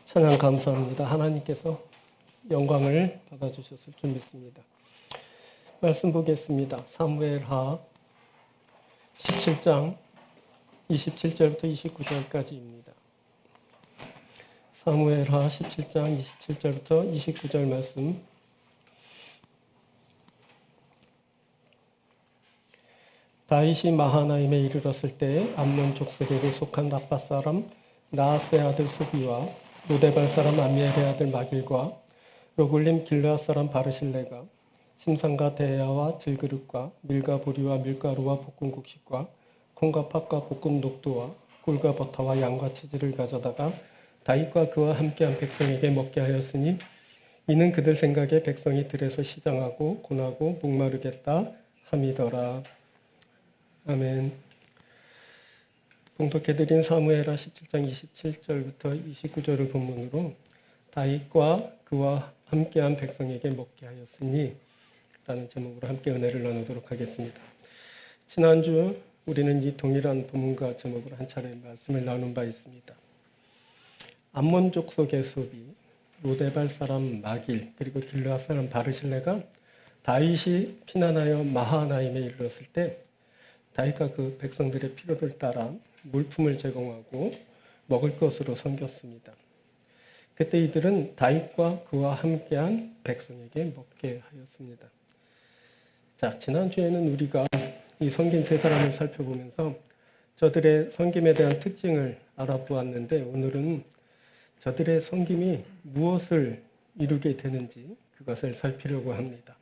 찬양 감사합니다. 하나님께서 영광을 받아주셨을 줄 믿습니다. 말씀 보겠습니다. 사무엘하 17장 27절부터 29절까지입니다. 사무엘하 17장 27절부터 29절 말씀. 다윗이 마하나임에 이르렀을 때 암몬 족속에게 속한 라빠 사람 나하스의 아들 수비와 로데발 사람 아미엘의 아들 마길과 로굴림 길르앗 사람 바르실레가 심산과 대야와 질그릇과 밀과 보리와 밀가루와 볶은 곡식과 콩과 팥과 볶은 녹두와 꿀과 버터와 양과 치즈를 가져다가 다윗과 그와 함께한 백성에게 먹게 하였으니 이는 그들 생각에 백성이 들에서 시장하고 고나고 목마르겠다 함이더라. 아멘. 봉독해드린 사무엘하 17장 27절부터 29절을 본문으로 다윗과 그와 함께한 백성에게 먹게 하였으니 라는 제목으로 함께 은혜를 나누도록 하겠습니다. 지난주 우리는 이 동일한 본문과 제목으로 한 차례 말씀을 나눈 바 있습니다. 암몬 족속의 수비, 로데발 사람 마길, 그리고 길르앗 사람 바르실레가 다윗이 피난하여 마하나임에 이르렀을 때 다윗과 그 백성들의 필요를 따라 물품을 제공하고 먹을 것으로 섬겼습니다. 그때 이들은 다윗과 그와 함께한 백성에게 먹게 하였습니다. 자, 지난주에는 우리가 이 섬긴 세 사람을 살펴보면서 저들의 섬김에 대한 특징을 알아보았는데 오늘은 저들의 섬김이 무엇을 이루게 되는지 그것을 살피려고 합니다.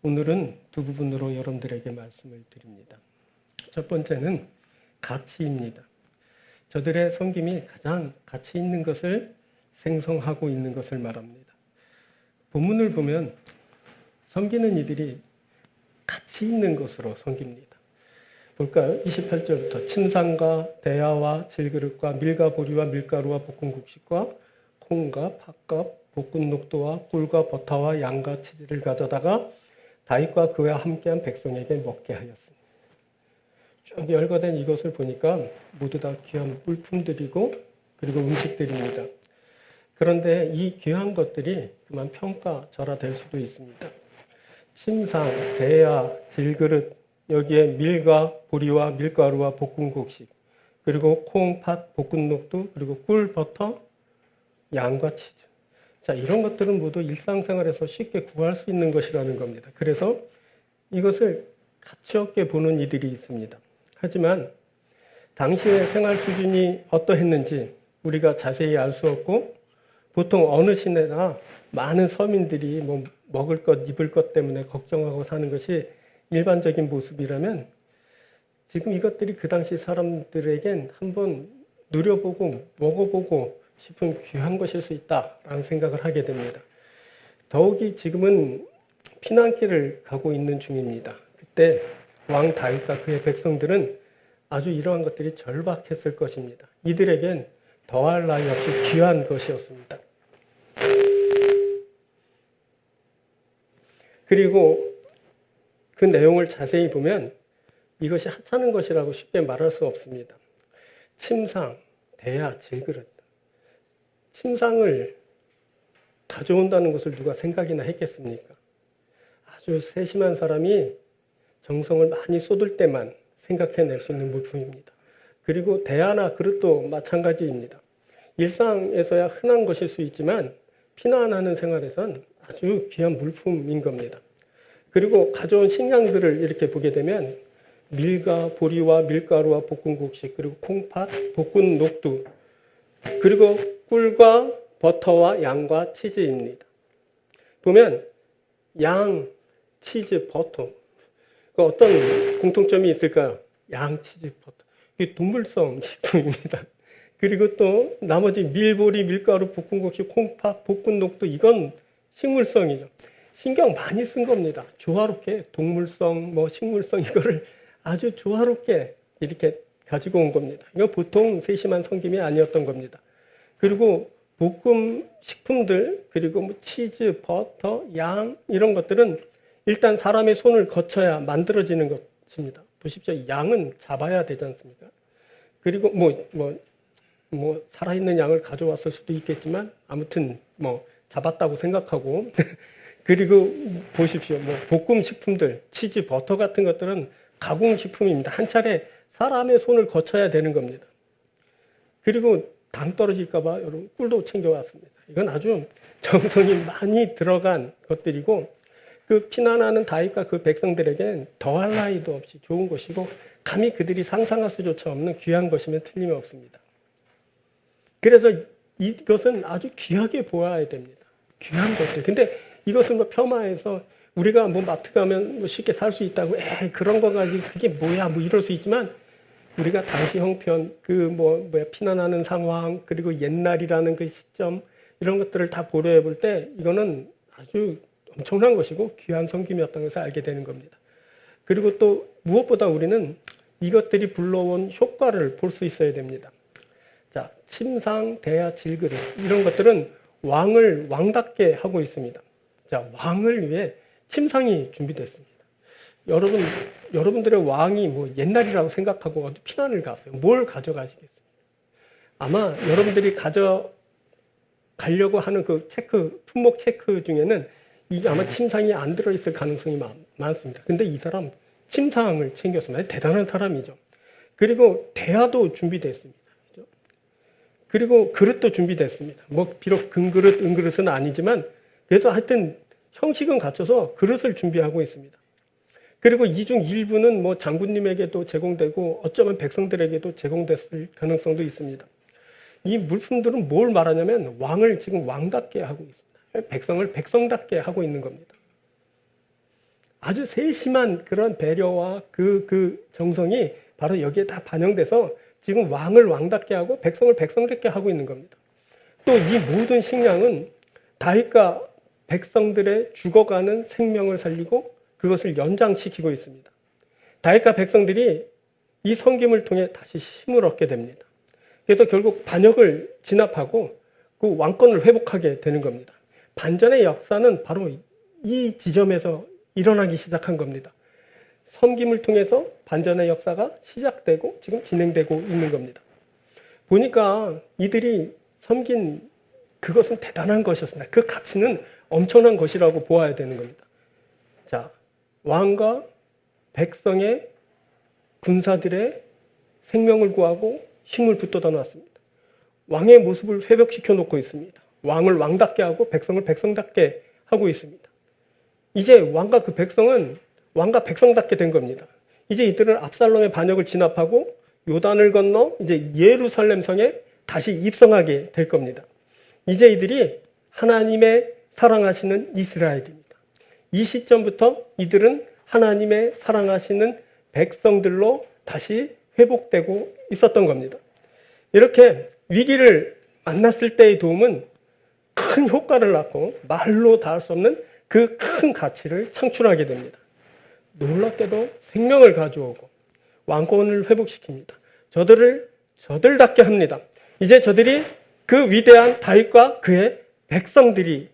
오늘은 두 부분으로 여러분들에게 말씀을 드립니다. 첫 번째는 가치입니다. 저들의 섬김이 가장 가치 있는 것을 생성하고 있는 것을 말합니다. 본문을 보면 섬기는 이들이 가치 있는 것으로 섬깁니다. 볼까요? 28절부터 침상과 대야와 질그릇과 밀과 보리와 밀가루와 볶은 곡식과 콩과 팥과 볶은 녹두와 꿀과 버터와 양과 치즈를 가져다가 다윗과 그와 함께한 백성에게 먹게 하였습니다. 쭉 열거된 이것을 보니까 모두 다 귀한 물품들이고 그리고 음식들입니다. 그런데 이 귀한 것들이 그만 평가절하될 수도 있습니다. 침상, 대야, 질그릇, 여기에 밀과 보리와 밀가루와 볶은 곡식, 그리고 콩, 팥, 볶은 녹두, 그리고 꿀, 버터, 양과 치즈. 자, 이런 것들은 모두 일상생활에서 쉽게 구할 수 있는 것이라는 겁니다. 그래서 이것을 가치 없게 보는 이들이 있습니다. 하지만 당시의 생활 수준이 어떠했는지 우리가 자세히 알 수 없고 보통 어느 시내나 많은 서민들이 먹을 것, 입을 것 때문에 걱정하고 사는 것이 일반적인 모습이라면 지금 이것들이 그 당시 사람들에겐 한번 누려보고 먹어보고 싶은 귀한 것일 수 있다라는 생각을 하게 됩니다. 더욱이 지금은 피난길을 가고 있는 중입니다. 그때 왕 다윗과 그의 백성들은 아주 이러한 것들이 절박했을 것입니다. 이들에겐 더할 나위 없이 귀한 것이었습니다. 그리고 그 내용을 자세히 보면 이것이 하찮은 것이라고 쉽게 말할 수 없습니다. 침상, 대야, 질그릇. 침상을 가져온다는 것을 누가 생각이나 했겠습니까? 아주 세심한 사람이 정성을 많이 쏟을 때만 생각해낼 수 있는 물품입니다. 그리고 대야나 그릇도 마찬가지입니다. 일상에서야 흔한 것일 수 있지만 피난하는 생활에선 아주 귀한 물품인 겁니다. 그리고 가져온 식량들을 이렇게 보게 되면 밀과 보리와 밀가루와 볶은 곡식, 그리고 콩팥, 볶은 녹두, 그리고 꿀과 버터와 양과 치즈입니다. 보면 양, 치즈, 버터 어떤 공통점이 있을까요? 양, 치즈, 버터. 이게 동물성 식품입니다. 그리고 또 나머지 밀보리, 밀가루, 볶은 곡식, 콩팥, 볶은 녹두 이건 식물성이죠. 신경 많이 쓴 겁니다. 조화롭게 동물성, 식물성 이거를 아주 조화롭게 이렇게 가지고 온 겁니다. 이거 보통 세심한 섬김이 아니었던 겁니다. 그리고 볶음 식품들 그리고 치즈, 버터, 양 이런 것들은 일단 사람의 손을 거쳐야 만들어지는 것입니다. 보십시오. 양은 잡아야 되지 않습니까? 그리고 뭐 살아있는 양을 가져왔을 수도 있겠지만 아무튼 뭐 잡았다고 생각하고 그리고 보십시오. 뭐 볶음 식품들, 치즈, 버터 같은 것들은 가공 식품입니다. 한 차례 사람의 손을 거쳐야 되는 겁니다. 그리고 당 떨어질까 봐 여러분 꿀도 챙겨왔습니다. 이건 아주 정성이 많이 들어간 것들이고 그 피난하는 다윗과 그 백성들에겐 더할 나위도 없이 좋은 것이고 감히 그들이 상상할 수조차 없는 귀한 것이면 틀림이 없습니다. 그래서 이것은 아주 귀하게 보아야 됩니다. 귀한 것들. 근데 이것을 뭐 폄하해서 우리가 뭐 마트 가면 뭐 쉽게 살 수 있다고 그런 거 가지고 그게 뭐야 뭐 이럴 수 있지만 우리가 당시 형편 그 피난하는 상황 그리고 옛날이라는 그 시점 이런 것들을 다 고려해 볼 때 이거는 아주 엄청난 것이고 귀한 섬김이었다는 것을 알게 되는 겁니다. 그리고 또 무엇보다 우리는 이것들이 불러온 효과를 볼 수 있어야 됩니다. 자, 침상, 대야, 질그릇 이런 것들은 왕을 왕답게 하고 있습니다. 자, 왕을 위해 침상이 준비됐습니다. 여러분들의 왕이 뭐 옛날이라고 생각하고 어디 피난을 갔어요. 뭘 가져가시겠습니까? 아마 여러분들이 가져가려고 하는 그 품목 체크 중에는 이게 아마 침상이 안 들어있을 가능성이 많습니다. 근데 이 사람 침상을 챙겼습니다. 대단한 사람이죠. 그리고 대야도 준비됐습니다. 그렇죠? 그리고 그릇도 준비됐습니다. 뭐 비록 금그릇, 은그릇은 아니지만 그래도 하여튼 형식은 갖춰서 그릇을 준비하고 있습니다. 그리고 이 중 일부는 뭐 장군님에게도 제공되고 어쩌면 백성들에게도 제공됐을 가능성도 있습니다. 이 물품들은 뭘 말하냐면 왕을 지금 왕답게 하고 있습니다. 백성을 백성답게 하고 있는 겁니다. 아주 세심한 그런 배려와 그 정성이 바로 여기에 다 반영돼서 지금 왕을 왕답게 하고 백성을 백성답게 하고 있는 겁니다. 또 이 모든 식량은 다윗과 백성들의 죽어가는 생명을 살리고 그것을 연장시키고 있습니다. 다윗과 백성들이 이 섬김을 통해 다시 힘을 얻게 됩니다. 그래서 결국 반역을 진압하고 그 왕권을 회복하게 되는 겁니다. 반전의 역사는 바로 이 지점에서 일어나기 시작한 겁니다. 섬김을 통해서 반전의 역사가 시작되고 지금 진행되고 있는 겁니다. 보니까 이들이 섬긴 그것은 대단한 것이었습니다. 그 가치는 엄청난 것이라고 보아야 되는 겁니다. 자, 왕과 백성의 군사들의 생명을 구하고 힘을 붙돋아 놨습니다. 왕의 모습을 회복시켜 놓고 있습니다. 왕을 왕답게 하고 백성을 백성답게 하고 있습니다. 이제 왕과 그 백성은 왕과 백성답게 된 겁니다. 이제 이들은 압살롬의 반역을 진압하고 요단을 건너 이제 예루살렘 성에 다시 입성하게 될 겁니다. 이제 이들이 하나님의 사랑하시는 이스라엘입니다. 이 시점부터 이들은 하나님의 사랑하시는 백성들로 다시 회복되고 있었던 겁니다. 이렇게 위기를 만났을 때의 도움은 큰 효과를 낳고 말로 다 할 수 없는 그 큰 가치를 창출하게 됩니다. 놀랍게도 생명을 가져오고 왕권을 회복시킵니다. 저들답게 합니다. 이제 저들이 그 위대한 다윗과 그의 백성들이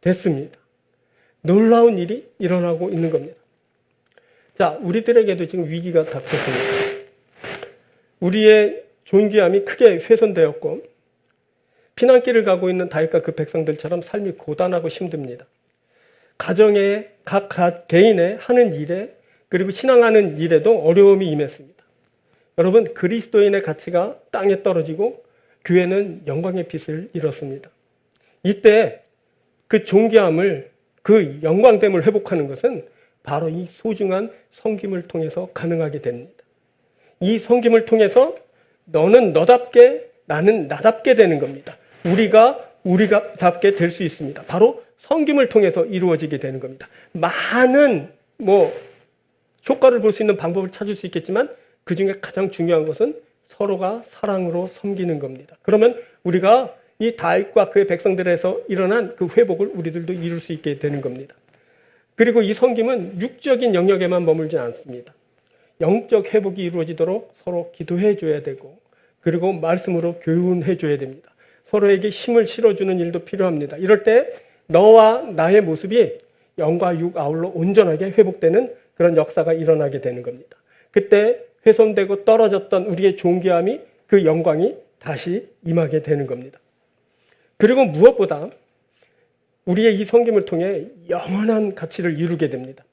됐습니다. 놀라운 일이 일어나고 있는 겁니다. 자, 우리들에게도 지금 위기가 닥쳤습니다. 우리의 존귀함이 크게 훼손되었고 피난길을 가고 있는 다윗과 그 백성들처럼 삶이 고단하고 힘듭니다. 가정의 각 개인의 하는 일에 그리고 신앙하는 일에도 어려움이 임했습니다. 여러분, 그리스도인의 가치가 땅에 떨어지고 교회는 영광의 빛을 잃었습니다. 이때 그 존귀함을 그 영광됨을 회복하는 것은 바로 이 소중한 섬김을 통해서 가능하게 됩니다. 이 섬김을 통해서 너는 너답게 나는 나답게 되는 겁니다. 우리가답게 될 수 있습니다. 바로 섬김을 통해서 이루어지게 되는 겁니다. 많은 효과를 볼 수 있는 방법을 찾을 수 있겠지만 그 중에 가장 중요한 것은 서로가 사랑으로 섬기는 겁니다. 그러면 우리가 이 다윗과 그의 백성들에서 일어난 그 회복을 우리들도 이룰 수 있게 되는 겁니다. 그리고 이 섬김은 육적인 영역에만 머물지 않습니다. 영적 회복이 이루어지도록 서로 기도해 줘야 되고 그리고 말씀으로 교훈해 줘야 됩니다. 서로에게 힘을 실어주는 일도 필요합니다. 이럴 때 너와 나의 모습이 영과 육 아울러 온전하게 회복되는 그런 역사가 일어나게 되는 겁니다. 그때 훼손되고 떨어졌던 우리의 존귀함이 그 영광이 다시 임하게 되는 겁니다. 그리고 무엇보다 우리의 이 섬김을 통해 영원한 가치를 이루게 됩니다.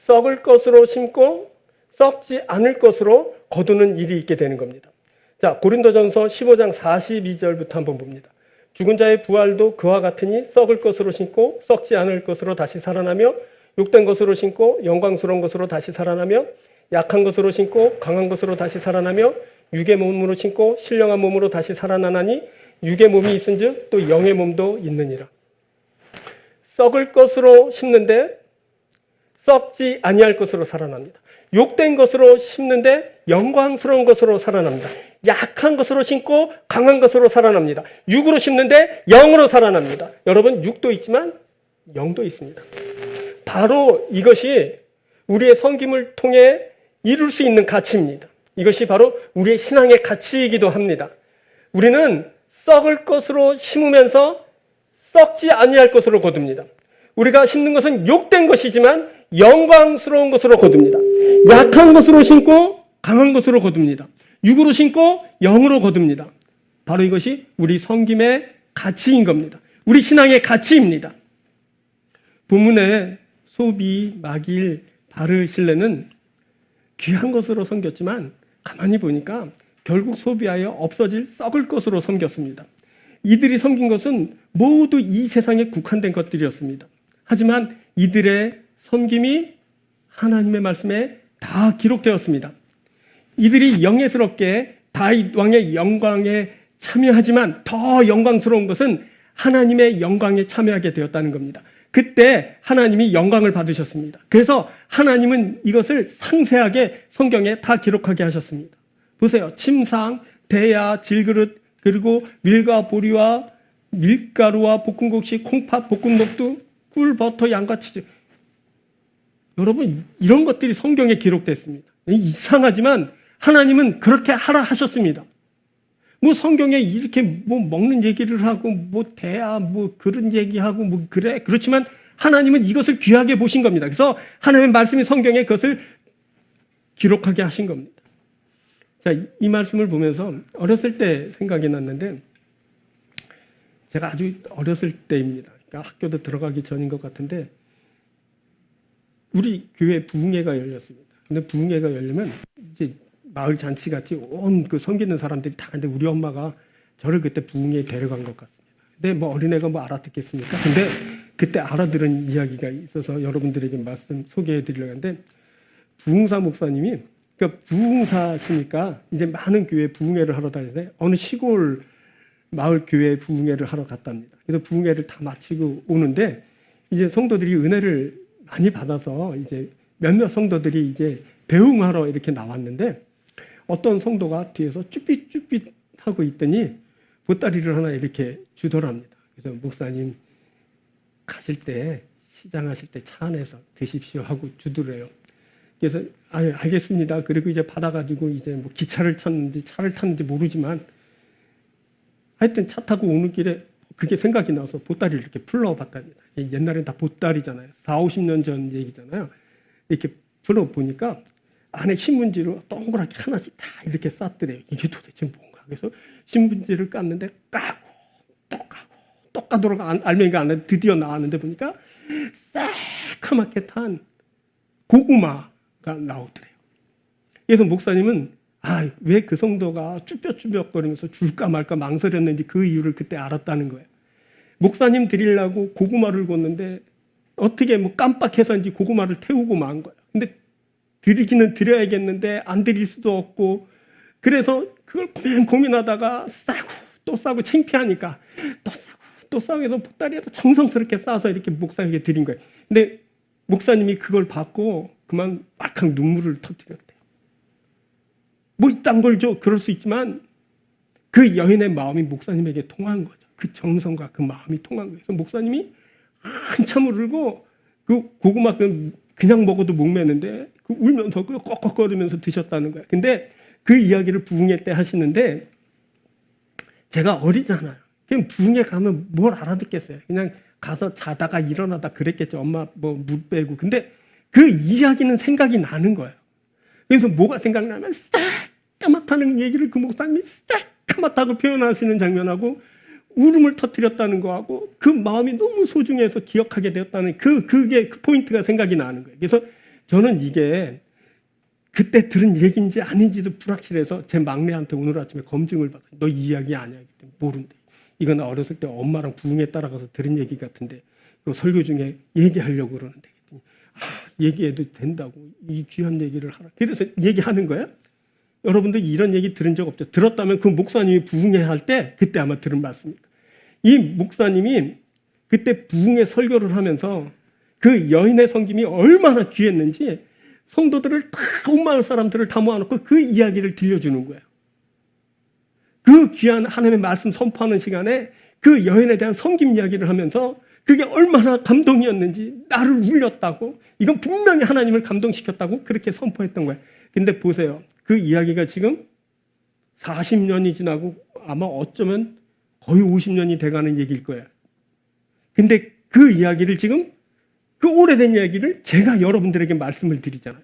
썩을 것으로 심고 썩지 않을 것으로 거두는 일이 있게 되는 겁니다. 자, 고린도전서 15장 42절부터 한번 봅니다. 죽은 자의 부활도 그와 같으니 썩을 것으로 심고 썩지 않을 것으로 다시 살아나며 욕된 것으로 심고 영광스러운 것으로 다시 살아나며 약한 것으로 심고 강한 것으로 다시 살아나며 육의 몸으로 심고 신령한 몸으로 다시 살아나나니 육의 몸이 있은즉 또 영의 몸도 있느니라. 썩을 것으로 심는데 썩지 아니할 것으로 살아납니다. 욕된 것으로 심는데 영광스러운 것으로 살아납니다. 약한 것으로 심고 강한 것으로 살아납니다. 육으로 심는데 영으로 살아납니다. 여러분, 육도 있지만 영도 있습니다. 바로 이것이 우리의 섬김을 통해 이룰 수 있는 가치입니다. 이것이 바로 우리의 신앙의 가치이기도 합니다. 우리는 썩을 것으로 심으면서 썩지 아니할 것으로 거둡니다. 우리가 심는 것은 욕된 것이지만 영광스러운 것으로 거둡니다. 약한 것으로 심고 강한 것으로 거둡니다. 육으로 심고 영으로 거둡니다. 바로 이것이 우리 섬김의 가치인 겁니다. 우리 신앙의 가치입니다. 본문에 소비, 마길, 바르실레는 귀한 것으로 섬겼지만 가만히 보니까 결국 소비하여 없어질 썩을 것으로 섬겼습니다. 이들이 섬긴 것은 모두 이 세상에 국한된 것들이었습니다. 하지만 이들의 섬김이 하나님의 말씀에 다 기록되었습니다. 이들이 영예스럽게 다윗 왕의 영광에 참여하지만 더 영광스러운 것은 하나님의 영광에 참여하게 되었다는 겁니다. 그때 하나님이 영광을 받으셨습니다. 그래서 하나님은 이것을 상세하게 성경에 다 기록하게 하셨습니다. 보세요. 침상, 대야, 질그릇, 그리고 밀과 보리와 밀가루와 볶음국시, 콩팥, 볶음녹두, 꿀, 버터, 양과 치즈. 여러분, 이런 것들이 성경에 기록됐습니다. 이상하지만 하나님은 그렇게 하라 하셨습니다. 뭐 성경에 이렇게 뭐 먹는 얘기를 하고 뭐 대야 뭐 그런 얘기하고 뭐 그래. 그렇지만 하나님은 이것을 귀하게 보신 겁니다. 그래서 하나님의 말씀이 성경에 그것을 기록하게 하신 겁니다. 자, 이 말씀을 보면서 어렸을 때 생각이 났는데, 제가 아주 어렸을 때입니다. 그러니까 학교도 들어가기 전인 것 같은데, 우리 교회 부흥회가 열렸습니다. 근데 부흥회가 열리면 이제 마을 잔치 같이 온 그 섬기는 사람들이 다 근데 우리 엄마가 저를 그때 부흥회에 데려간 것 같습니다. 근데 뭐 어린애가 뭐 알아듣겠습니까? 근데 그때 알아들은 이야기가 있어서 여러분들에게 말씀 소개해 드리려고 하는데, 부흥사 목사님이, 그러니까 부흥사시니까 이제 많은 교회 부흥회를 하러 다니는데 어느 시골 마을 교회 부흥회를 하러 갔답니다. 그래서 부흥회를 다 마치고 오는데 이제 성도들이 은혜를 많이 받아서 이제 몇몇 성도들이 이제 배웅하러 이렇게 나왔는데, 어떤 성도가 뒤에서 쭈삣쭈삣 하고 있더니 보따리를 하나 이렇게 주더랍니다. 그래서 목사님 가실 때, 시장하실 때 차 안에서 드십시오 하고 주더래요. 그래서 알겠습니다. 그리고 이제 받아가지고 이제 뭐 기차를 탔는지 차를 탔는지 모르지만 하여튼 차 타고 오는 길에 그게 생각이 나서 보따리를 이렇게 풀러봤답니다. 옛날엔 다 보따리잖아요. 40, 50년 전 얘기잖아요. 이렇게 풀어보니까 안에 신문지로 동그랗게 하나씩 다 이렇게 쌌더래요. 이게 도대체 뭔가. 그래서 신문지를 깠는데 까고 또 까도록 알맹이가 안에 드디어 나왔는데 보니까 새카맣게 탄 고구마가 나오더래요. 그래서 목사님은 왜 그 성도가 쭈뼛쭈뼛거리면서 줄까 말까 망설였는지 그 이유를 그때 알았다는 거예요. 목사님 드리려고 고구마를 줬는데 어떻게 뭐 깜빡해서인지 고구마를 태우고 만 거예요. 근데 드리기는 드려야겠는데 안 드릴 수도 없고, 그래서 그걸 고민하다가 싸고 또 싸고 창피하니까 또 싸고 해서 보따리에서 정성스럽게 싸서 이렇게 목사님에게 드린 거예요. 근데 목사님이 그걸 받고 그만 막상 눈물을 터뜨렸대요. 뭐 이딴 걸 줘, 그럴 수 있지만 그 여인의 마음이 목사님에게 통한 거죠. 그 정성과 그 마음이 통한 거예요. 그래서 목사님이 한참을 울고 그 고구마 그냥 먹어도 목매는데 그 울면서 그 꺽꺽거리면서 드셨다는 거예요. 근데 그 이야기를 부흥회 때 하시는데, 제가 어리잖아요. 그냥 부흥회 가면 뭘 알아듣겠어요. 그냥 가서 자다가 일어나다 그랬겠죠. 엄마 뭐 물 빼고. 근데 그 이야기는 생각이 나는 거예요. 그래서 뭐가 생각나면 새까맣다는 얘기를 그 목사님이 까맣다고 표현하시는 장면하고 울음을 터뜨렸다는 거하고 그 마음이 너무 소중해서 기억하게 되었다는 그게 그 포인트가 생각이 나는 거예요. 그래서 저는 이게 그때 들은 얘기인지 아닌지도 불확실해서 제 막내한테 오늘 아침에 검증을 받아요. 너 이 이야기 아니야? 모른대. 이건 어렸을 때 엄마랑 부흥에 따라가서 들은 얘기 같은데 그 설교 중에 얘기하려고 그러는데 얘기해도 된다고 이 귀한 얘기를 하라. 그래서 얘기하는 거예요. 여러분들 이런 얘기 들은 적 없죠? 들었다면 그 목사님이 부흥회 할 때 그때 아마 들은 말씀입니다. 이 목사님이 그때 부흥회 설교를 하면서 그 여인의 섬김이 얼마나 귀했는지 성도들을 다 온 마을 사람들을 다 모아놓고 그 이야기를 들려주는 거예요. 그 귀한 하나님의 말씀 선포하는 시간에 그 여인에 대한 섬김 이야기를 하면서 그게 얼마나 감동이었는지 나를 울렸다고 이건 분명히 하나님을 감동시켰다고 그렇게 선포했던 거예요. 근데 보세요. 그 이야기가 지금 40년이 지나고 아마 어쩌면 거의 50년이 돼가는 얘기일 거예요. 근데 그 이야기를 지금 그 오래된 이야기를 제가 여러분들에게 말씀을 드리잖아요.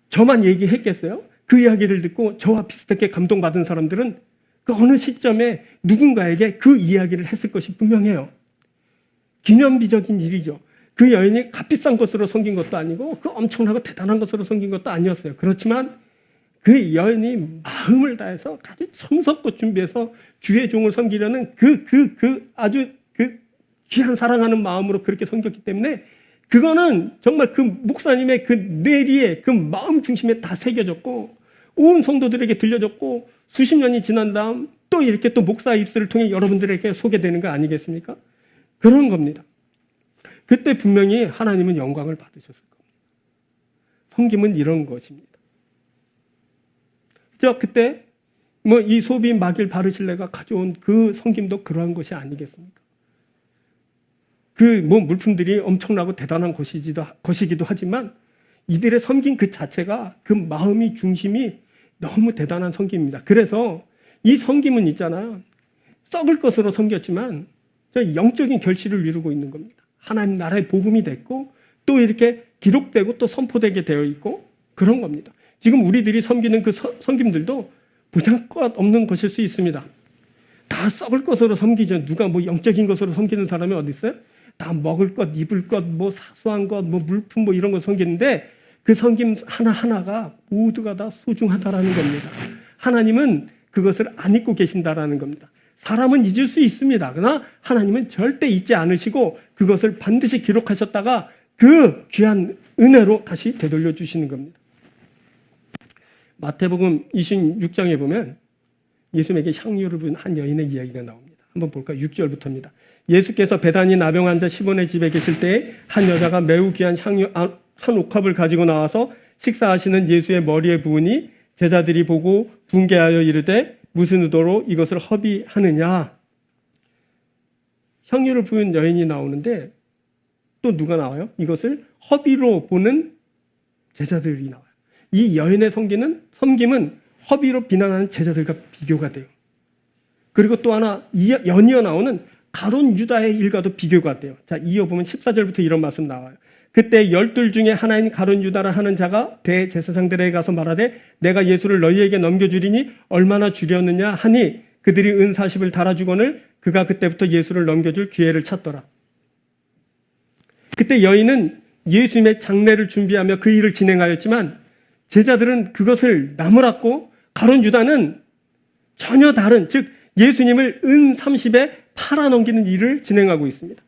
저만 얘기했겠어요? 그 이야기를 듣고 저와 비슷하게 감동받은 사람들은 그 어느 시점에 누군가에게 그 이야기를 했을 것이 분명해요. 기념비적인 일이죠. 그 여인이 값비싼 것으로 섬긴 것도 아니고 그 엄청나고 대단한 것으로 섬긴 것도 아니었어요. 그렇지만 그 여인이 마음을 다해서 아주 정성껏 준비해서 주의 종을 섬기려는 아주 귀한 사랑하는 마음으로 그렇게 섬겼기 때문에 그거는 정말 그 목사님의 그 뇌리에 그 마음 중심에 다 새겨졌고 온 성도들에게 들려졌고 수십 년이 지난 다음 또 이렇게 또 목사의 입술을 통해 여러분들에게 소개되는 거 아니겠습니까? 그런 겁니다. 그때 분명히 하나님은 영광을 받으셨을 겁니다. 섬김은 이런 것입니다. 그때 이 소비 마길 바르실레가 가져온 그 섬김도 그러한 것이 아니겠습니까? 물품들이 엄청나고 대단한 것이기도 하지만 이들의 섬김 그 자체가 그 마음이 중심이 너무 대단한 섬김입니다. 그래서 이 섬김은 있잖아요. 썩을 것으로 섬겼지만 영적인 결실을 이루고 있는 겁니다. 하나님 나라의 복음이 됐고 또 이렇게 기록되고 또 선포되게 되어 있고 그런 겁니다. 지금 우리들이 섬기는 그 섬김들도 보잘것 없는 것일 수 있습니다. 다 썩을 것으로 섬기죠. 누가 영적인 것으로 섬기는 사람이 어디 있어요? 다 먹을 것, 입을 것, 사소한 것, 물품 이런 거 섬기는데 그 섬김 하나하나가 모두가 다 소중하다라는 겁니다. 하나님은 그것을 안 잊고 계신다라는 겁니다. 사람은 잊을 수 있습니다. 그러나 하나님은 절대 잊지 않으시고 그것을 반드시 기록하셨다가 그 귀한 은혜로 다시 되돌려 주시는 겁니다. 마태복음 26장에 보면 예수님에게 향유를 부은 한 여인의 이야기가 나옵니다. 한번 볼까요? 6절부터입니다. 예수께서 베다니 나병 환자 시몬의 집에 계실 때에 한 여자가 매우 귀한 향유 한 옥합을 가지고 나와서 식사하시는 예수의 머리에 부으니 제자들이 보고 분개하여 이르되 무슨 의도로 이것을 허비하느냐. 향유를 부은 여인이 나오는데 또 누가 나와요? 이것을 허비로 보는 제자들이 나와요. 이 여인의 섬김은 허비로 비난하는 제자들과 비교가 돼요. 그리고 또 하나 연이어 나오는 가룟 유다의 일과도 비교가 돼요. 자, 이어보면 14절부터 이런 말씀 나와요. 그때 12 중에 하나인 가룟 유다라 하는 자가 대제사장들에게 가서 말하되 내가 예수를 너희에게 넘겨주리니 얼마나 주려느냐 하니 그들이 은 40을 달아주거늘 그가 그때부터 예수를 넘겨줄 기회를 찾더라. 그때 여인은 예수님의 장례를 준비하며 그 일을 진행하였지만 제자들은 그것을 나무랐고 가룟 유다는 전혀 다른, 즉 예수님을 은 30에 팔아넘기는 일을 진행하고 있습니다.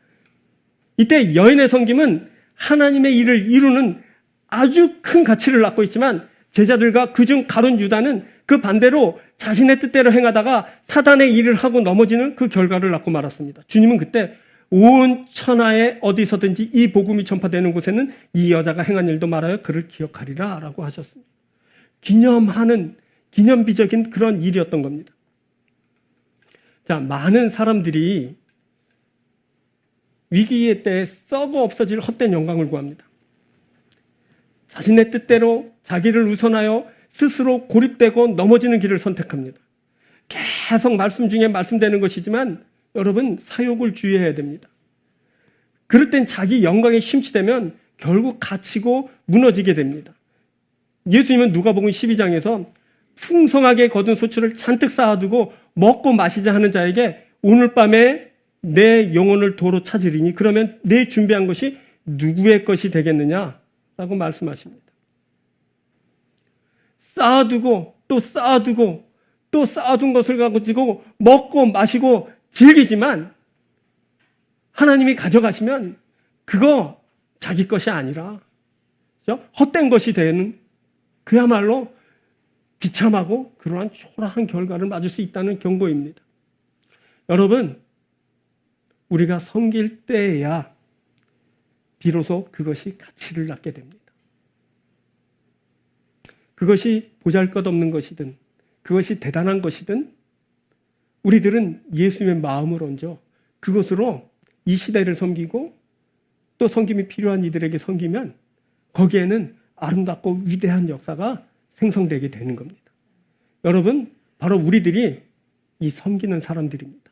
이때 여인의 섬김은 하나님의 일을 이루는 아주 큰 가치를 낳고 있지만 제자들과 그중 가룟 유다는 그 반대로 자신의 뜻대로 행하다가 사단의 일을 하고 넘어지는 그 결과를 낳고 말았습니다. 주님은 그때 온 천하에 어디서든지 이 복음이 전파되는 곳에는 이 여자가 행한 일도 말하여 그를 기억하리라 라고 하셨습니다. 기념비적인 그런 일이었던 겁니다. 자, 많은 사람들이 위기의 때에 썩어 없어질 헛된 영광을 구합니다. 자신의 뜻대로 자기를 우선하여 스스로 고립되고 넘어지는 길을 선택합니다. 계속 말씀 중에 말씀되는 것이지만 여러분 사욕을 주의해야 됩니다. 그럴 땐 자기 영광에 심취되면 결국 갇히고 무너지게 됩니다. 예수님은 누가복음 12장에서 풍성하게 거둔 소출을 잔뜩 쌓아두고 먹고 마시자 하는 자에게 오늘 밤에 내 영혼을 도로 찾으리니 그러면 내 준비한 것이 누구의 것이 되겠느냐라고 말씀하십니다. 쌓아두고 또 쌓아두고 또 쌓아둔 것을 가지고 먹고 마시고 즐기지만 하나님이 가져가시면 그거 자기 것이 아니라 헛된 것이 되는 그야말로 비참하고 그러한 초라한 결과를 맞을 수 있다는 경고입니다. 여러분, 우리가 섬길 때에야 비로소 그것이 가치를 낳게 됩니다. 그것이 보잘것없는 것이든 그것이 대단한 것이든 우리들은 예수님의 마음을 얹어 그것으로 이 시대를 섬기고 또 섬김이 필요한 이들에게 섬기면 거기에는 아름답고 위대한 역사가 생성되게 되는 겁니다. 여러분, 바로 우리들이 이 섬기는 사람들입니다.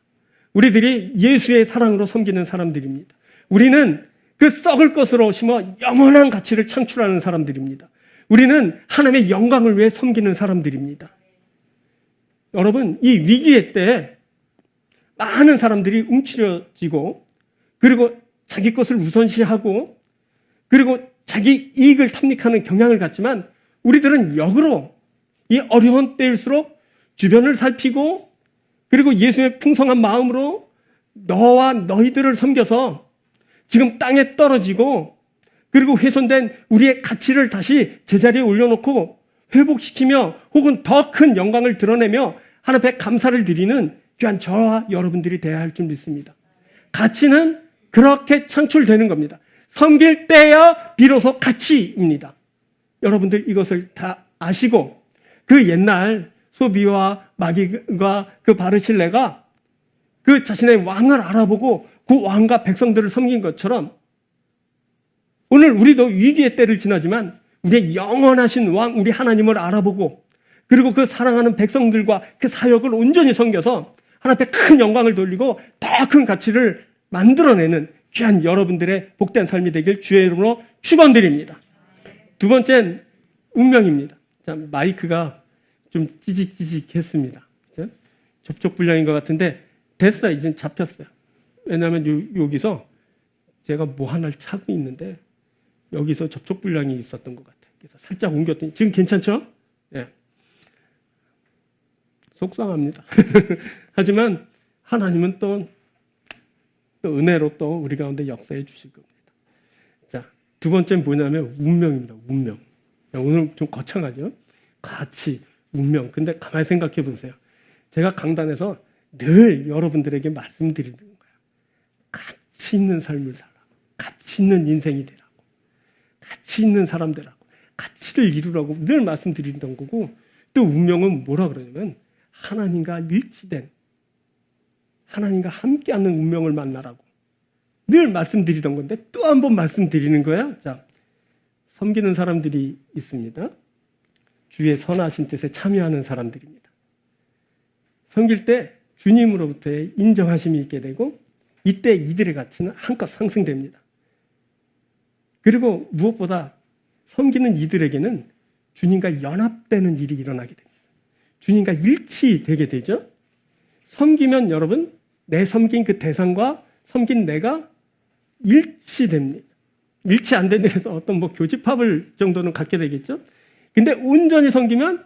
우리들이 예수의 사랑으로 섬기는 사람들입니다. 우리는 그 썩을 것으로 심어 영원한 가치를 창출하는 사람들입니다. 우리는 하나님의 영광을 위해 섬기는 사람들입니다. 여러분, 이 위기의 때에 많은 사람들이 움츠려지고 그리고 자기 것을 우선시하고 그리고 자기 이익을 탐닉하는 경향을 갖지만 우리들은 역으로 이 어려운 때일수록 주변을 살피고 그리고 예수의 풍성한 마음으로 너와 너희들을 섬겨서 지금 땅에 떨어지고 그리고 훼손된 우리의 가치를 다시 제자리에 올려놓고 회복시키며 혹은 더 큰 영광을 드러내며 하나님 앞에 감사를 드리는 귀한 저와 여러분들이 되어야 할 줄 믿습니다. 가치는 그렇게 창출되는 겁니다. 섬길 때야 비로소 가치입니다. 여러분들 이것을 다 아시고 그 옛날 소비와 마귀가 그 바르실레가 그 자신의 왕을 알아보고 그 왕과 백성들을 섬긴 것처럼 오늘 우리도 위기의 때를 지나지만 우리의 영원하신 왕 우리 하나님을 알아보고 그리고 그 사랑하는 백성들과 그 사역을 온전히 섬겨서 하나님 앞에 큰 영광을 돌리고 더 큰 가치를 만들어내는 귀한 여러분들의 복된 삶이 되길 주의 이름으로 축원드립니다. 두 번째는 운명입니다. 자, 마이크가 좀 찌직찌직했습니다. 그렇죠? 접촉불량인 것 같은데 됐어요. 이제 잡혔어요. 왜냐하면 여기서 제가 뭐 하나를 차고 있는데 여기서 접촉불량이 있었던 것 같아요. 그래서 살짝 옮겼더니 지금 괜찮죠? 예. 속상합니다. 하지만 하나님은 또 은혜로 또 우리 가운데 역사해 주실 겁니다. 자, 두 번째는 뭐냐면 운명입니다. 운명. 오늘 좀 거창하죠? 가치, 운명. 근데 가만히 생각해 보세요. 제가 강단에서 늘 여러분들에게 말씀드리는 거예요. 가치 있는 삶을 살라고. 가치 있는 인생이 되라고. 가치 있는 사람 되라고. 가치를 이루라고 늘 말씀드리던 거고 또 운명은 뭐라 그러냐면 하나님과 일치된 하나님과 함께하는 운명을 만나라고 늘 말씀드리던 건데 또 한 번 말씀드리는 거예요. 자, 섬기는 사람들이 있습니다. 주의 선하신 뜻에 참여하는 사람들입니다. 섬길 때 주님으로부터의 인정하심이 있게 되고 이때 이들의 가치는 한껏 상승됩니다. 그리고 무엇보다 섬기는 이들에게는 주님과 연합되는 일이 일어나게 됩니다. 주님과 일치되게 되죠. 섬기면 여러분 내 섬긴 그 대상과 섬긴 내가 일치됩니다. 일치 안 되는 데서 어떤 교집합을 정도는 갖게 되겠죠. 근데 온전히 섬기면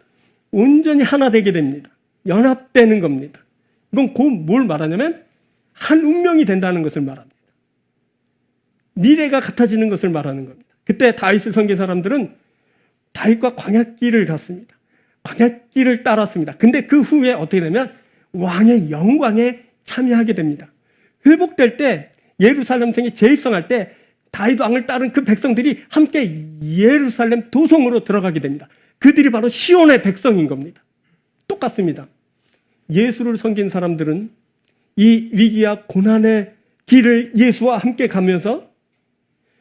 온전히 하나 되게 됩니다. 연합되는 겁니다. 이건 곧 뭘 말하냐면 한 운명이 된다는 것을 말합니다. 미래가 같아지는 것을 말하는 겁니다. 그때 다윗을 섬긴 사람들은 다윗과 광야길을 갔습니다. 광야길을 따랐습니다. 근데 그 후에 어떻게 되면 왕의 영광에 참여하게 됩니다. 회복될 때 예루살렘 성에 재입성할 때 다윗 왕을 따른 그 백성들이 함께 예루살렘 도성으로 들어가게 됩니다. 그들이 바로 시온의 백성인 겁니다. 똑같습니다. 예수를 섬긴 사람들은 이 위기와 고난의 길을 예수와 함께 가면서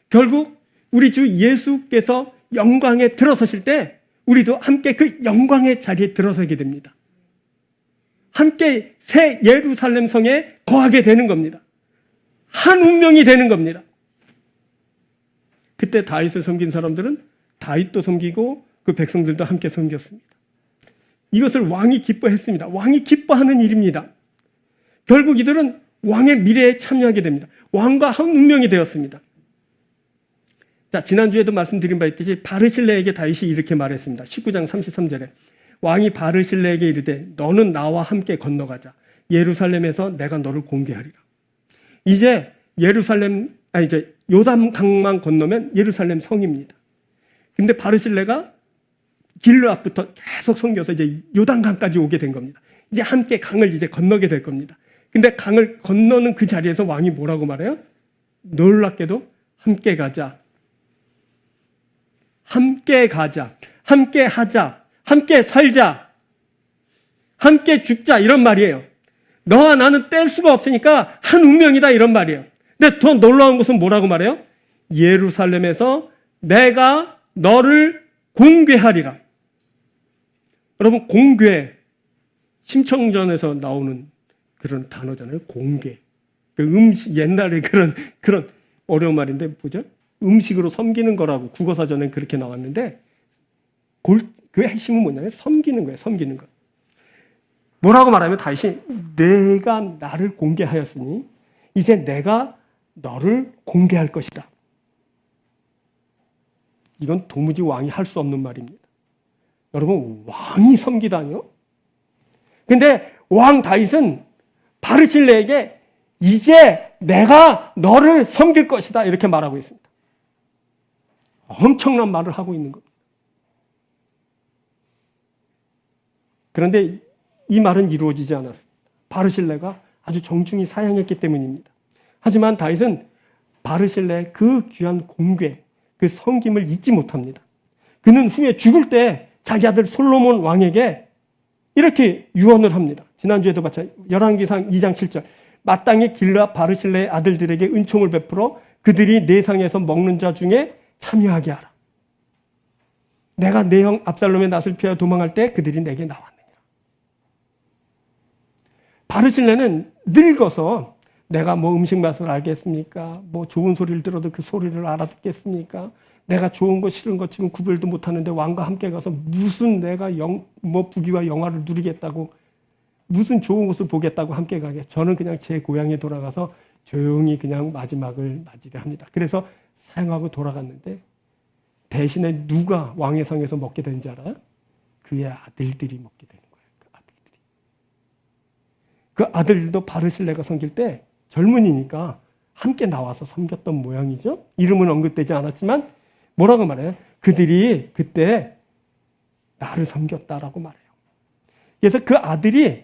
결국 우리 주 예수께서 영광에 들어서실 때 우리도 함께 그 영광의 자리에 들어서게 됩니다. 함께 새 예루살렘 성에 거하게 되는 겁니다. 한 운명이 되는 겁니다. 그때 다윗을 섬긴 사람들은 다윗도 섬기고 그 백성들도 함께 섬겼습니다. 이것을 왕이 기뻐했습니다. 왕이 기뻐하는 일입니다. 결국 이들은 왕의 미래에 참여하게 됩니다. 왕과 한 운명이 되었습니다. 자, 지난주에도 말씀드린 바 있듯이 바르실레에게 다윗이 이렇게 말했습니다. 19장 33절에 왕이 바르실레에게 이르되 너는 나와 함께 건너가자. 예루살렘에서 내가 너를 공개하리라. 이제 이제 요단강만 건너면 예루살렘 성입니다. 근데 바르실레가 길르앗부터 계속 섬겨서 이제 요단강까지 오게 된 겁니다. 이제 함께 강을 이제 건너게 될 겁니다. 근데 강을 건너는 그 자리에서 왕이 뭐라고 말해요? 놀랍게도 함께 가자. 함께 가자. 함께 하자. 함께 살자. 함께 죽자. 이런 말이에요. 너와 나는 뗄 수가 없으니까 한 운명이다. 이런 말이에요. 근데 더 놀라운 것은 뭐라고 말해요? 예루살렘에서 내가 너를 공개하리라. 여러분, 공개, 심청전에서 나오는 그런 단어잖아요. 공개. 그 음식, 옛날에 그런 어려운 말인데, 뭐죠? 음식으로 섬기는 거라고 국어사전엔 그렇게 나왔는데, 그 핵심은 뭐냐면 섬기는 거예요. 섬기는 거. 뭐라고 말하면 다윗이 내가 나를 공개하였으니 이제 내가 너를 공개할 것이다. 이건 도무지 왕이 할 수 없는 말입니다. 여러분, 왕이 섬기다니요? 근데 왕 다윗은 바르실레에게 이제 내가 너를 섬길 것이다 이렇게 말하고 있습니다. 엄청난 말을 하고 있는 겁니다. 그런데 이 말은 이루어지지 않았습니다. 바르실레가 아주 정중히 사양했기 때문입니다. 하지만 다윗은 바르실레의 그 귀한 공개, 그 섬김을 잊지 못합니다. 그는 후에 죽을 때 자기 아들 솔로몬 왕에게 이렇게 유언을 합니다. 지난주에도 봤죠. 열왕기상 2장 7절. 마땅히 길르앗 바르실레의 아들들에게 은총을 베풀어 그들이 내 상에서 먹는 자 중에 참여하게 하라. 내가 내 형 압살롬의 낯을 피하여 도망할 때 그들이 내게 나왔느니라. 바르실레는 늙어서 내가 뭐 음식 맛을 알겠습니까? 뭐 좋은 소리를 들어도 그 소리를 알아듣겠습니까? 내가 좋은 거 싫은 거 지금 구별도 못하는데 왕과 함께 가서 무슨 내가 부귀와 영화를 누리겠다고, 무슨 좋은 것을 보겠다고 함께 가게. 저는 그냥 제 고향에 돌아가서 조용히 그냥 마지막을 맞이를 합니다. 그래서 사양하고 돌아갔는데 대신에 누가 왕의 상에서 먹게 되는지 알아요? 그의 아들들이 먹게 되는 거예요. 그 아들들도 바르실레가 섬길 때 젊은이니까 함께 나와서 섬겼던 모양이죠. 이름은 언급되지 않았지만 뭐라고 말해요? 그들이 그때 나를 섬겼다라고 말해요. 그래서 그 아들이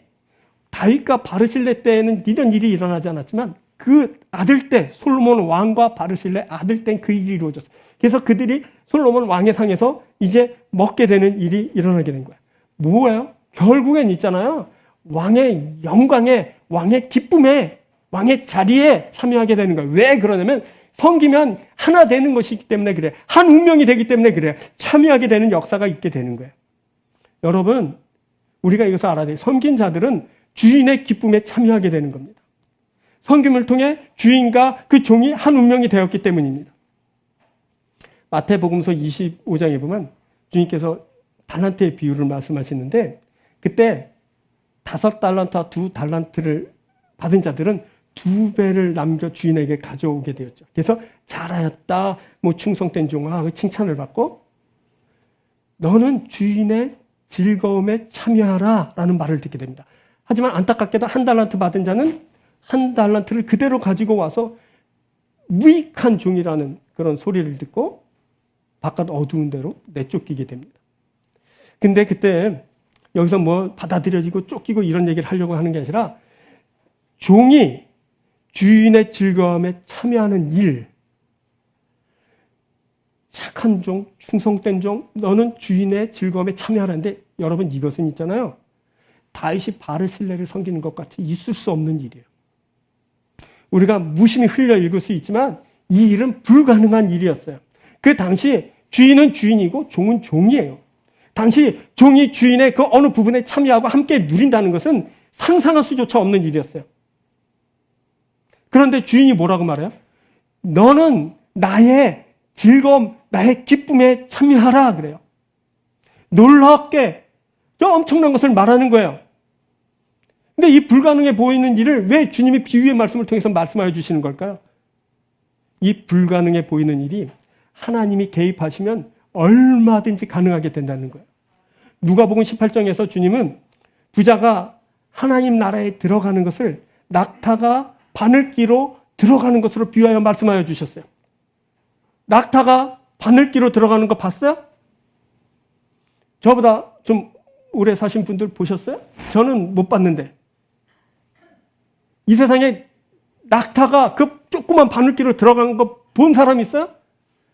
다윗과 바르실레 때에는 이런 일이 일어나지 않았지만 그 아들 때 솔로몬 왕과 바르실레 아들 때는 그 일이 이루어졌어요. 그래서 그들이 솔로몬 왕의 상에서 이제 먹게 되는 일이 일어나게 된 거예요. 뭐예요? 결국엔 있잖아요. 왕의 영광에, 왕의 기쁨에, 왕의 자리에 참여하게 되는 거예요. 왜 그러냐면 섬기면 하나 되는 것이기 때문에 그래요. 한 운명이 되기 때문에 그래요. 참여하게 되는 역사가 있게 되는 거예요. 여러분, 우리가 이것을 알아야 돼요. 섬긴 자들은 주인의 기쁨에 참여하게 되는 겁니다. 섬김을 통해 주인과 그 종이 한 운명이 되었기 때문입니다. 마태복음서 25장에 보면 주님께서 달란트의 비유를 말씀하시는데 그때 5달란트와 2달란트를 받은 자들은 2배를 남겨 주인에게 가져오게 되었죠. 그래서 잘하였다, 뭐 충성된 종아 칭찬을 받고 너는 주인의 즐거움에 참여하라 라는 말을 듣게 됩니다. 하지만 안타깝게도 1달란트 받은 자는 1달란트를 그대로 가지고 와서 무익한 종이라는 그런 소리를 듣고 바깥 어두운 데로 내쫓기게 됩니다. 근데 그때 여기서 뭐 받아들여지고 쫓기고 이런 얘기를 하려고 하는 게 아니라 종이 주인의 즐거움에 참여하는 일, 착한 종, 충성된 종, 너는 주인의 즐거움에 참여하라는데 여러분 이것은 있잖아요. 다윗이 바르실레를 섬기는 것 같이 있을 수 없는 일이에요. 우리가 무심히 흘려 읽을 수 있지만 이 일은 불가능한 일이었어요. 그 당시 주인은 주인이고 종은 종이에요. 당시 종이 주인의 그 어느 부분에 참여하고 함께 누린다는 것은 상상할 수조차 없는 일이었어요. 그런데 주인이 뭐라고 말해요? 너는 나의 즐거움, 나의 기쁨에 참여하라 그래요. 놀랍게 엄청난 것을 말하는 거예요. 근데 이 불가능해 보이는 일을 왜 주님이 비유의 말씀을 통해서 말씀하여 주시는 걸까요? 이 불가능해 보이는 일이 하나님이 개입하시면 얼마든지 가능하게 된다는 거예요. 누가복음 18장에서 주님은 부자가 하나님 나라에 들어가는 것을 낙타가 바늘기로 들어가는 것으로 비유하여 말씀하여 주셨어요. 낙타가 바늘기로 들어가는 거 봤어요? 저보다 좀 오래 사신 분들 보셨어요? 저는 못 봤는데. 이 세상에 낙타가 그 조그만 바늘기로 들어가는 거 본 사람 있어요?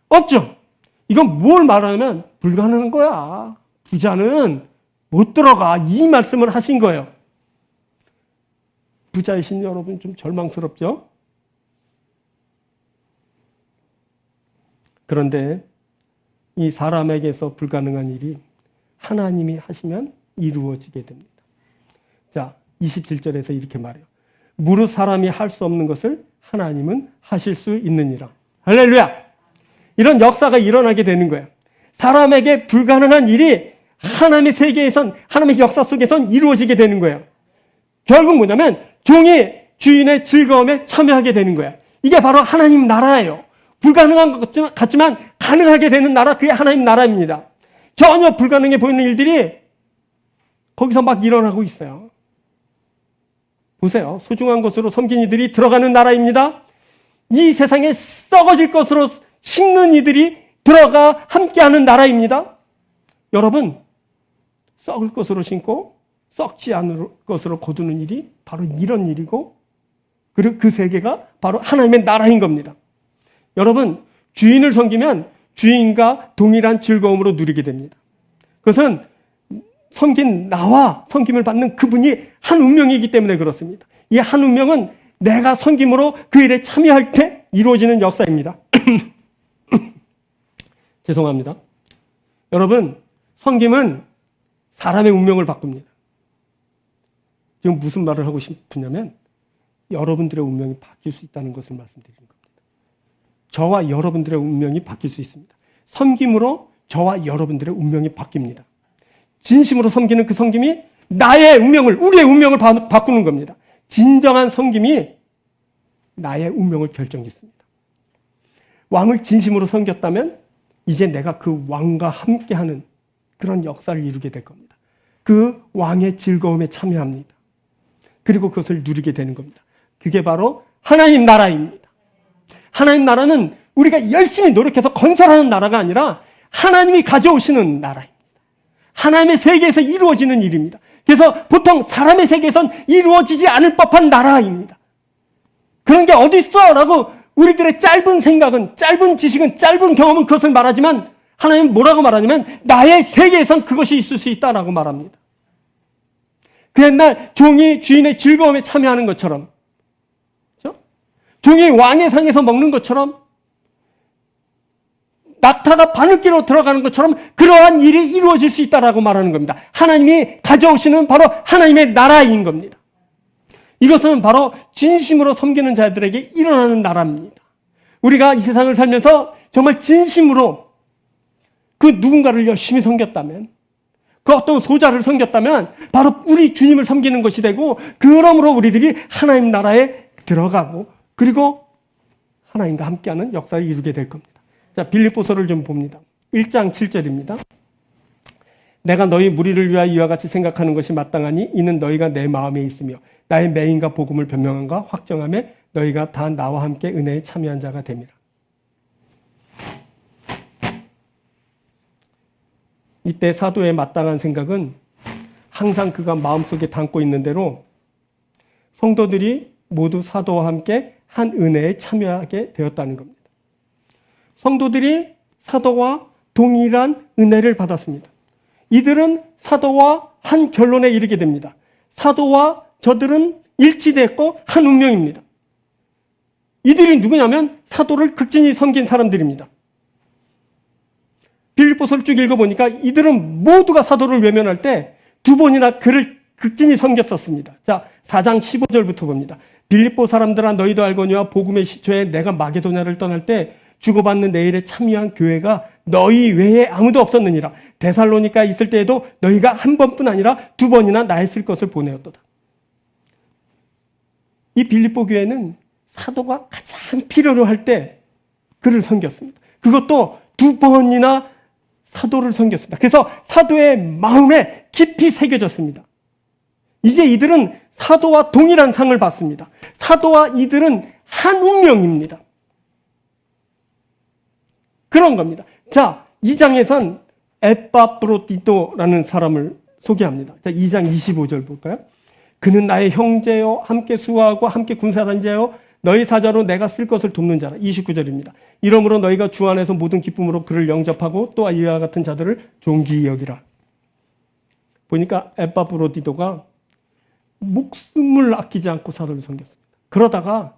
없죠? 이건 뭘 말하냐면 불가능한 거야. 부자는 못 들어가. 이 말씀을 하신 거예요. 부자이신 여러분 좀 절망스럽죠? 그런데 이 사람에게서 불가능한 일이 하나님이 하시면 이루어지게 됩니다. 자, 27절에서 이렇게 말해요. 무릇 사람이 할 수 없는 것을 하나님은 하실 수 있느니라. 할렐루야! 이런 역사가 일어나게 되는 거예요. 사람에게 불가능한 일이 하나님의 세계에선, 하나님의 역사 속에선 이루어지게 되는 거예요. 결국 뭐냐면 종이 주인의 즐거움에 참여하게 되는 거예요. 이게 바로 하나님 나라예요. 불가능한 것 같지만 가능하게 되는 나라, 그게 하나님 나라입니다. 전혀 불가능해 보이는 일들이 거기서 막 일어나고 있어요. 보세요. 소중한 것으로 섬긴 이들이 들어가는 나라입니다. 이 세상에 썩어질 것으로 심는 이들이 들어가 함께하는 나라입니다. 여러분, 썩을 것으로 심고 썩지 않을 것으로 거두는 일이 바로 이런 일이고, 그리고 그 세계가 바로 하나님의 나라인 겁니다. 여러분, 주인을 섬기면 주인과 동일한 즐거움으로 누리게 됩니다. 그것은 섬긴 나와 섬김을 받는 그분이 한 운명이기 때문에 그렇습니다. 이 한 운명은 내가 섬김으로 그 일에 참여할 때 이루어지는 역사입니다. 죄송합니다. 여러분, 섬김은 사람의 운명을 바꿉니다. 지금 무슨 말을 하고 싶으냐면 여러분들의 운명이 바뀔 수 있다는 것을 말씀드리는 겁니다. 저와 여러분들의 운명이 바뀔 수 있습니다. 섬김으로 저와 여러분들의 운명이 바뀝니다. 진심으로 섬기는 그 섬김이 나의 운명을, 우리의 운명을 바꾸는 겁니다. 진정한 섬김이 나의 운명을 결정짓습니다. 왕을 진심으로 섬겼다면 이제 내가 그 왕과 함께하는 그런 역사를 이루게 될 겁니다. 그 왕의 즐거움에 참여합니다. 그리고 그것을 누리게 되는 겁니다. 그게 바로 하나님 나라입니다. 하나님 나라는 우리가 열심히 노력해서 건설하는 나라가 아니라 하나님이 가져오시는 나라입니다. 하나님의 세계에서 이루어지는 일입니다. 그래서 보통 사람의 세계에선 이루어지지 않을 법한 나라입니다. 그런 게 어디 있어? 라고 우리들의 짧은 생각은, 짧은 지식은, 짧은 경험은 그것을 말하지만 하나님은 뭐라고 말하냐면 나의 세계에선 그것이 있을 수 있다라고 말합니다. 그 옛날 종이 주인의 즐거움에 참여하는 것처럼, 그렇죠? 종이 왕의 상에서 먹는 것처럼, 낙타가 바늘기로 들어가는 것처럼 그러한 일이 이루어질 수 있다라고 말하는 겁니다. 하나님이 가져오시는 바로 하나님의 나라인 겁니다. 이것은 바로 진심으로 섬기는 자들에게 일어나는 나라입니다. 우리가 이 세상을 살면서 정말 진심으로 그 누군가를 열심히 섬겼다면, 그 어떤 소자를 섬겼다면 바로 우리 주님을 섬기는 것이 되고, 그러므로 우리들이 하나님 나라에 들어가고 그리고 하나님과 함께하는 역사를 이루게 될 겁니다. 자, 빌립보서를 좀 봅니다. 1장 7절입니다. 내가 너희 무리를 위하여 이와 같이 생각하는 것이 마땅하니 이는 너희가 내 마음에 있으며 나의 매인과 복음을 변명함과 확정함에 너희가 다 나와 함께 은혜에 참여한 자가 됨이라. 이때 사도의 마땅한 생각은 항상 그가 마음속에 담고 있는 대로 성도들이 모두 사도와 함께 한 은혜에 참여하게 되었다는 겁니다. 성도들이 사도와 동일한 은혜를 받았습니다. 이들은 사도와 한 결론에 이르게 됩니다. 사도와 저들은 일치됐고 한 운명입니다. 이들이 누구냐면 사도를 극진히 섬긴 사람들입니다. 빌립보서를 쭉 읽어보니까 이들은 모두가 사도를 외면할 때 두 번이나 그를 극진히 섬겼었습니다. 자, 4장 15절부터 봅니다. 빌립보 사람들아 너희도 알거니와 복음의 시초에 내가 마게도냐를 떠날 때 주고받는 내 일에 참여한 교회가 너희 외에 아무도 없었느니라. 데살로니가 있을 때에도 너희가 한 번뿐 아니라 두 번이나 나의 쓸 것을 보내었도다. 이 빌립보 교회는 사도가 가장 필요로 할 때 그를 섬겼습니다. 그것도 두 번이나 사도를 섬겼습니다. 그래서 사도의 마음에 깊이 새겨졌습니다. 이제 이들은 사도와 동일한 상을 받습니다. 사도와 이들은 한 운명입니다. 그런 겁니다. 자, 2장에선 에빠프로디토라는 사람을 소개합니다. 자, 2장 25절 볼까요? 그는 나의 형제요, 함께 수고하고 함께 군사한 자요, 너희 사자로 내가 쓸 것을 돕는 자라. 29절입니다. 이러므로 너희가 주 안에서 모든 기쁨으로 그를 영접하고 또 이와 같은 자들을 존귀히 여기라. 보니까 에빠프로디토가 목숨을 아끼지 않고 사도를 섬겼습니다. 그러다가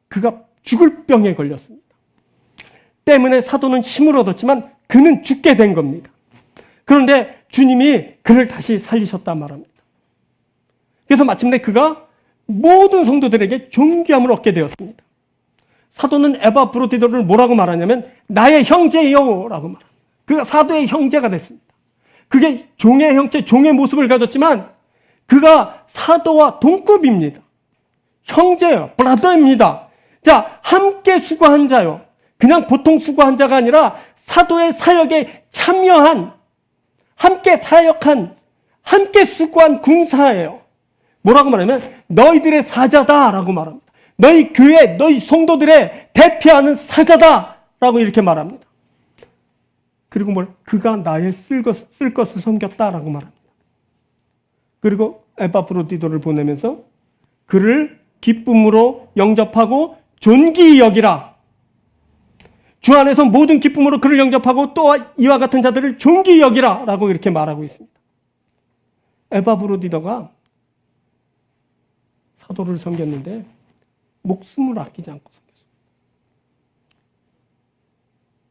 그가 죽을 병에 걸렸습니다. 때문에 사도는 힘을 얻었지만 그는 죽게 된 겁니다. 그런데 주님이 그를 다시 살리셨다 말합니다. 그래서 마침내 그가 모든 성도들에게 존귀함을 얻게 되었습니다. 사도는 에바프로디토를 뭐라고 말하냐면 나의 형제요 라고 말합니다. 그가 사도의 형제가 됐습니다. 그게 종의 형체, 종의 모습을 가졌지만 그가 사도와 동급입니다. 형제요, 브라더입니다. 자, 함께 수고한 자요. 그냥 보통 수고한 자가 아니라 사도의 사역에 참여한, 함께 사역한, 함께 수고한 군사예요. 뭐라고 말하면 너희들의 사자다라고 말합니다. 너희 교회, 너희 성도들의 대표하는 사자다라고 이렇게 말합니다. 그리고 그가 나의 쓸 것을 섬겼다라고 말합니다. 그리고 에바프로디토를 보내면서 그를 기쁨으로 영접하고 존귀히 여기라. 주 안에서 모든 기쁨으로 그를 영접하고 또 이와 같은 자들을 존귀히 여기라 라고 이렇게 말하고 있습니다. 에바프로디토가 사도를 섬겼는데 목숨을 아끼지 않고 섬겼습니다.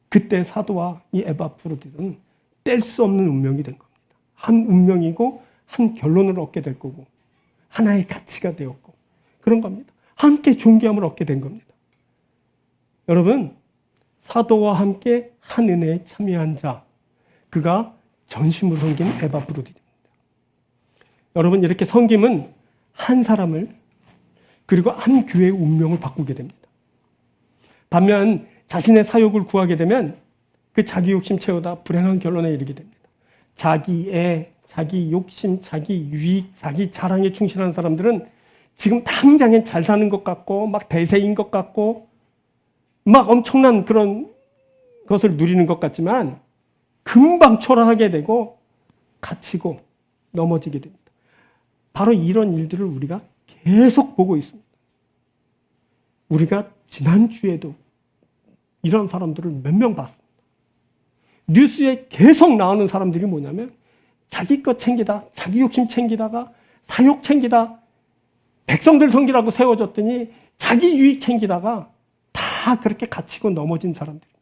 그때 사도와 이 에바프로디토는 뗄 수 없는 운명이 된 겁니다. 한 운명이고 한 결론을 얻게 될 거고 하나의 가치가 되었고 그런 겁니다. 함께 존귀함을 얻게 된 겁니다. 여러분, 사도와 함께 한 은혜에 참여한 자, 그가 전심으로 섬긴 에바프로디토입니다. 여러분, 이렇게 섬김은 한 사람을 그리고 한 교회의 운명을 바꾸게 됩니다. 반면 자신의 사욕을 구하게 되면 그 자기 욕심 채우다 불행한 결론에 이르게 됩니다. 자기의 자기 욕심, 자기 유익, 자기 자랑에 충실한 사람들은 지금 당장엔 잘 사는 것 같고 막 대세인 것 같고 막 엄청난 그런 것을 누리는 것 같지만 금방 초라하게 되고 갇히고 넘어지게 됩니다. 바로 이런 일들을 우리가 계속 보고 있습니다. 우리가 지난주에도 이런 사람들을 몇 명 봤습니다. 뉴스에 계속 나오는 사람들이 뭐냐면 자기 것 챙기다, 자기 욕심 챙기다가 사욕 챙기다, 백성들 섬기라고 세워졌더니 자기 유익 챙기다가 다 그렇게 갇히고 넘어진 사람들입니다.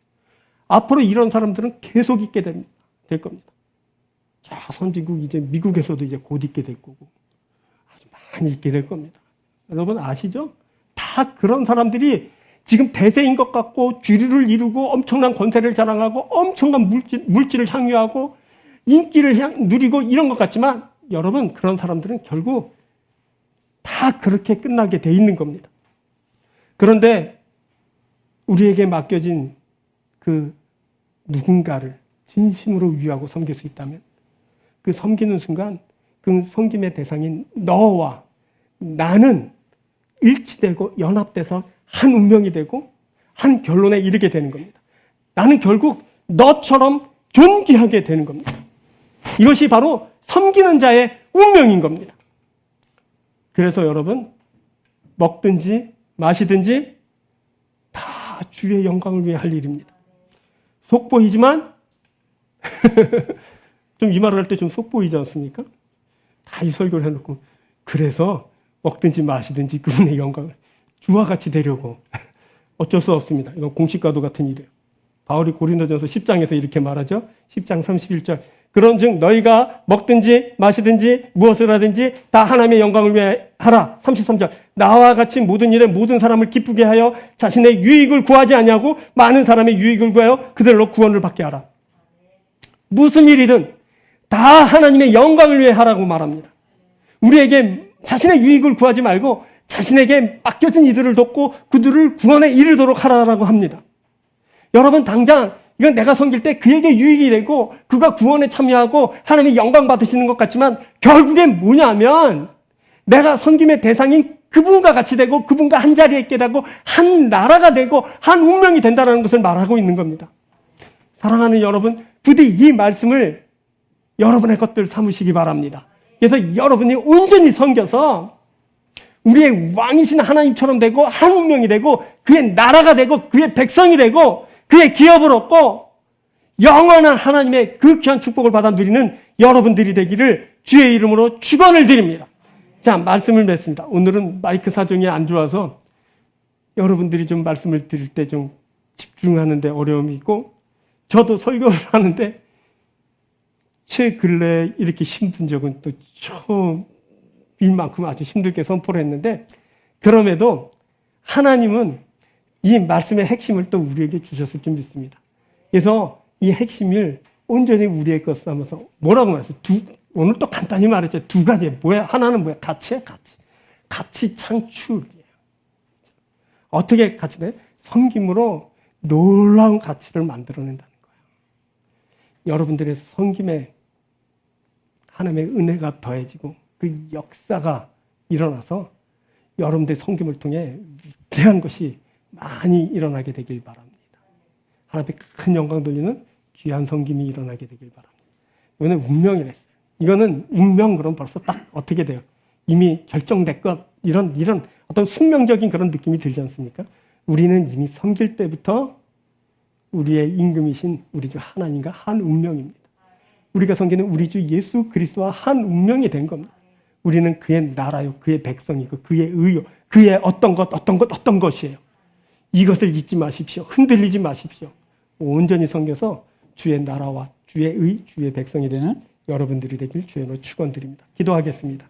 앞으로 이런 사람들은 계속 있게 될 겁니다. 자, 선진국 이제 미국에서도 이제 곧 있게 될 거고 아주 많이 있게 될 겁니다. 여러분 아시죠? 다 그런 사람들이 지금 대세인 것 같고 주류를 이루고 엄청난 권세를 자랑하고 엄청난 물질을 향유하고 인기를 누리고 이런 것 같지만 여러분 그런 사람들은 결국 다 그렇게 끝나게 돼 있는 겁니다. 그런데 우리에게 맡겨진 그 누군가를 진심으로 위하고 섬길 수 있다면 그 섬기는 순간 그 섬김의 대상인 너와 나는 일치되고 연합돼서 한 운명이 되고 한 결론에 이르게 되는 겁니다. 나는 결국 너처럼 존귀하게 되는 겁니다. 이것이 바로 섬기는 자의 운명인 겁니다. 그래서 여러분 먹든지 마시든지 다 주의 영광을 위해 할 일입니다. 속보이지만 좀 이 말을 할 때 좀 속보이지 않습니까? 다 이 설교를 해놓고 그래서 먹든지 마시든지 그분의 영광을 주와 같이 되려고 어쩔 수 없습니다. 이건 공식과도 같은 일이에요. 바울이 고린도전서 10장에서 이렇게 말하죠. 10장 31절 그런즉 너희가 먹든지 마시든지 무엇을 하든지 다 하나님의 영광을 위해 하라. 33절. 나와 같이 모든 일에 모든 사람을 기쁘게 하여 자신의 유익을 구하지 아니하고 많은 사람의 유익을 구하여 그들로 구원을 받게 하라. 무슨 일이든 다 하나님의 영광을 위해 하라고 말합니다. 우리에게 자신의 유익을 구하지 말고 자신에게 맡겨진 이들을 돕고 그들을 구원에 이르도록 하라고 합니다. 여러분 당장 이건 내가 섬길 때 그에게 유익이 되고 그가 구원에 참여하고 하나님의 영광 받으시는 것 같지만 결국엔 뭐냐면 내가 섬김의 대상인 그분과 같이 되고 그분과 한 자리에 있게 되고 한 나라가 되고 한 운명이 된다는 것을 말하고 있는 겁니다. 사랑하는 여러분, 부디 이 말씀을 여러분의 것들 삼으시기 바랍니다. 그래서 여러분이 온전히 섬겨서 우리의 왕이신 하나님처럼 되고 한 운명이 되고 그의 나라가 되고 그의 백성이 되고 그의 기업을 얻고 영원한 하나님의 그 귀한 축복을 받아 누리는 여러분들이 되기를 주의 이름으로 축원을 드립니다. 자, 말씀을 맺습니다. 오늘은 마이크 사정이 안 좋아서 여러분들이 좀 말씀을 드릴 때 좀 집중하는데 어려움이 있고 저도 설교를 하는데 최근래 이렇게 힘든 적은 또 처음인만큼 아주 힘들게 선포를 했는데 그럼에도 하나님은 이 말씀의 핵심을 또 우리에게 주셨을 줄 믿습니다. 그래서 이 핵심을 온전히 우리의 것 삼아서 뭐라고 말했어요? 오늘 또 간단히 말했죠. 두 가지. 뭐야? 하나는 뭐야? 가치야, 가치. 가치 창출이에요. 어떻게 가치 돼? 섬김으로 놀라운 가치를 만들어낸다는 거예요. 여러분들의 섬김에 하나님의 은혜가 더해지고 그 역사가 일어나서 여러분들의 섬김을 통해 위대한 것이 많이 일어나게 되길 바랍니다. 하나님께 큰 영광 돌리는 귀한 섬김이 일어나게 되길 바랍니다. 이거는 운명이랬어요. 이거는 운명 그럼 벌써 딱 어떻게 돼요? 이미 결정된 것 이런 어떤 숙명적인 그런 느낌이 들지 않습니까? 우리는 이미 섬길 때부터 우리의 임금이신 우리 주 하나님과 한 운명입니다. 우리가 섬기는 우리 주 예수 그리스도와 한 운명이 된 겁니다. 우리는 그의 나라요, 그의 백성이고 그의 의요, 그의 어떤 것이에요. 이것을 잊지 마십시오. 흔들리지 마십시오. 온전히 섬겨서 주의 나라와 주의 백성이 되는 여러분들이 되길 주의 이름으로 축원드립니다. 기도하겠습니다.